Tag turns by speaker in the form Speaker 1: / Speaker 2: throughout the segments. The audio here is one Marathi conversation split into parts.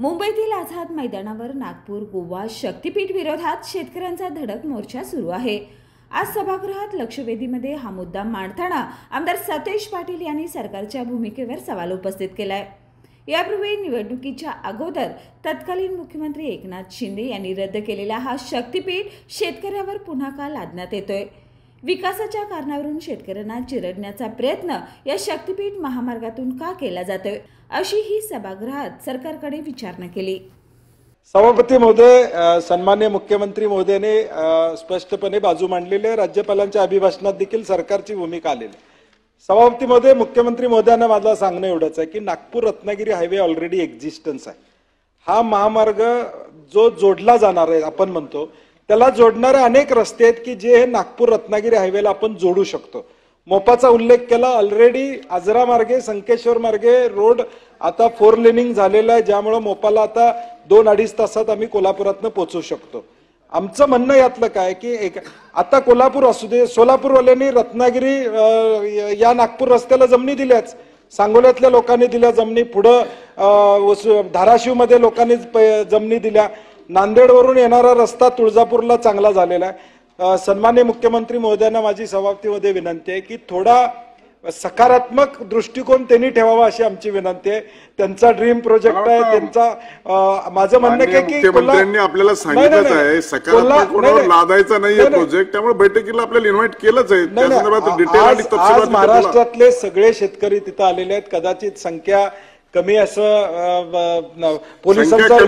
Speaker 1: मुंबईतील आझाद मैदानावर नागपूर गोवा शक्तीपीठ विरोधात शेतकऱ्यांचा धडक मोर्चा सुरू आहे। आज सभागृहात लक्षवेधीमध्ये हा मुद्दा मांडताना आमदार सतेज पाटील यांनी सरकारच्या भूमिकेवर सवाल उपस्थित केलाय। यापूर्वी निवडणुकीच्या अगोदर तत्कालीन मुख्यमंत्री एकनाथ शिंदे यांनी रद्द केलेला हा शक्तीपीठ शेतकऱ्यावर पुन्हा का लादण्यात येतोय? विकासाच्या कारणावरून शेतकऱ्यांना चिरडण्याचा प्रयत्न या शक्तीपीठ महामार्गातून का केला जातोय, अशी ही सभागृहात सरकारकडे विचारणा केली।
Speaker 2: सभापती महोदय, सन्मान्य मुख्यमंत्री महोदयाने स्पष्टपणे बाजू मांडलेली आहे। राज्यपालांच्या अभिभाषणात देखील सरकारची भूमिका आलेली आहे। सभापती महोदय, मुख्यमंत्री महोदयांना माझं सांगणं एवढंच आहे की Nagpur Ratnagiri highway already existence आहे। हा महामार्ग जो जोडला जाणार आहे, आपण म्हणतो त्याला जोडणारे अनेक रस्ते आहेत की जे हे नागपूर रत्नागिरी हायवेला आपण जोडू शकतो। मोपाचा उल्लेख केला, ऑलरेडी आजरा मार्गे संकेश्वर मार्गे रोड आता 4 लेनिंग झालेला आहे, ज्यामुळे मोपाला आता 2-2.5 तासात आम्ही कोल्हापुरातनं पोहोचू शकतो। आमचं म्हणणं यातलं काय की आता कोल्हापूर असू दे, सोलापूरवाल्यांनी रत्नागिरी या नागपूर रस्त्याला जमिनी दिल्याच, सांगोल्यातल्या लोकांनी दिल्या जमिनी, पुढं धाराशिवमध्ये लोकांनी जमिनी दिल्या, नांदेडवरून येणारा रस्ता तुळजापूरला चांगला झालेला आहे। सन्मान्य मुख्यमंत्री महोदयांना माझी सभापतीमध्ये विनंती आहे की थोडा सकारात्मक दृष्टिकोन त्यांनी ठेवावा अशी आमची विनंती आहे। त्यांचा ड्रीम प्रोजेक्ट आहे, त्यांचा माझं म्हणणं आहे की
Speaker 3: मुख्यमंत्र्यांनी आपल्याला सांगितलंच आहे सकारात्मक कोणावर लादायचा नाहीये प्रोजेक्ट, त्यामुळे बैठकीला आपल्याला इन्व्हाइट केलंच आहे। त्या संदर्भात डिटेल आणि तपशील
Speaker 2: आज महाराष्ट्रातले सगळे शेतकरी तिथं आलेले आहेत। कदाचित संख्या कमी असं पोलिसांचा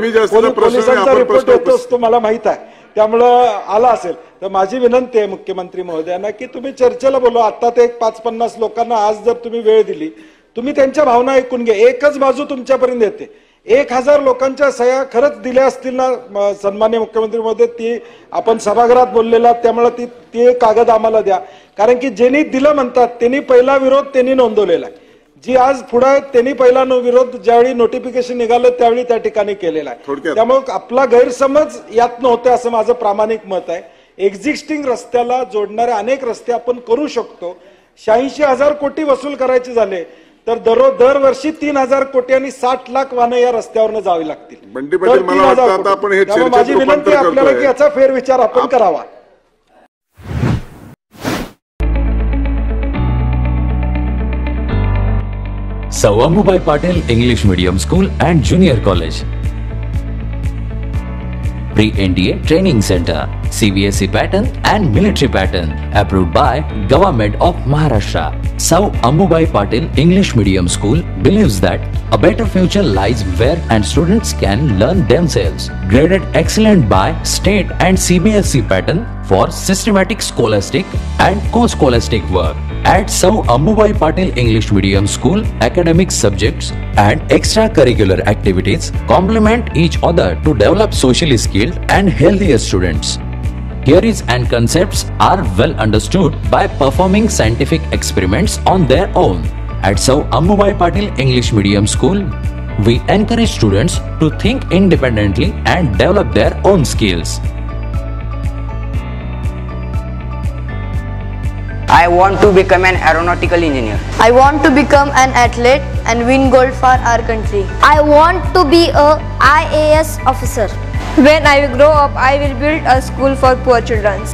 Speaker 2: रिपोर्ट येतो असतो मला माहित आहे, त्यामुळं आला असेल तर माझी विनंती आहे मुख्यमंत्री महोदयांना की तुम्ही चर्चेला बोलवा। आता ते 550 लोकांना आज जर तुम्ही वेळ दिली, तुम्ही त्यांच्या भावना ऐकून घ्या, एकच बाजू तुमच्यापर्यंत येते। 1000 लोकांच्या सह्या खरंच दिल्या असतील ना सन्मान्य मुख्यमंत्री महोदय, ती आपण सभागृहात बोललेला, त्यामुळे ती कागद आम्हाला द्या, कारण की ज्यांनी दिलं म्हणतात त्यांनी पहिला विरोध त्यांनी नोंदवलेला आहे। जी आज पुढे त्यांनी पहिला विरोध ज्यावेळी नोटिफिकेशन निघालं त्यावेळी त्या ठिकाणी केलेला आहे। त्यामुळे आपला गैरसमज यात नव्हते असं माझं प्रामाणिक मत आहे। एक्झिस्टिंग रस्त्याला जोडणारे अनेक रस्ते आपण करू शकतो। 86,000 कोटी वसूल करायचे झाले तर दरवर्षी 3,000 कोटी आणि 60 लाख वाहनं या रस्त्यावरनं जावी लागतील। माझी विनंती आपल्याला की याचा फेरविचार आपण करावा।
Speaker 4: Sir Ambubai Patil English Medium School and Junior College. Pre-NDA Training Center, CBSE pattern and military pattern, approved by Government of Maharashtra. Sir Ambubai Patil English Medium School believes that a better future lies where and students can learn themselves. Graded excellent by state and CBSE pattern for systematic scholastic and co-scholastic work. At Sir Ambubai Patil English Medium School, academic subjects and extracurricular activities complement each other to develop socially skilled and healthier students. Theories and concepts are well understood by performing scientific experiments on their own. At Sir Ambubai Patil English Medium School, we encourage students to think independently and develop their own skills.
Speaker 5: I want to become an aeronautical engineer.
Speaker 6: I want to become an athlete and win gold for our country.
Speaker 7: I want to be a IAS officer.
Speaker 8: When I grow up, I will build a school for poor children.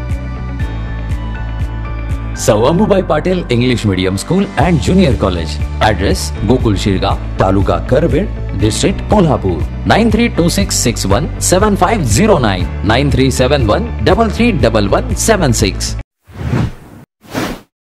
Speaker 4: Sir Ambubai Patil English Medium School and Junior College. Address: Gokul Shirga, Taluka Karved, District Kolhapur. 9326617509, 9371331176.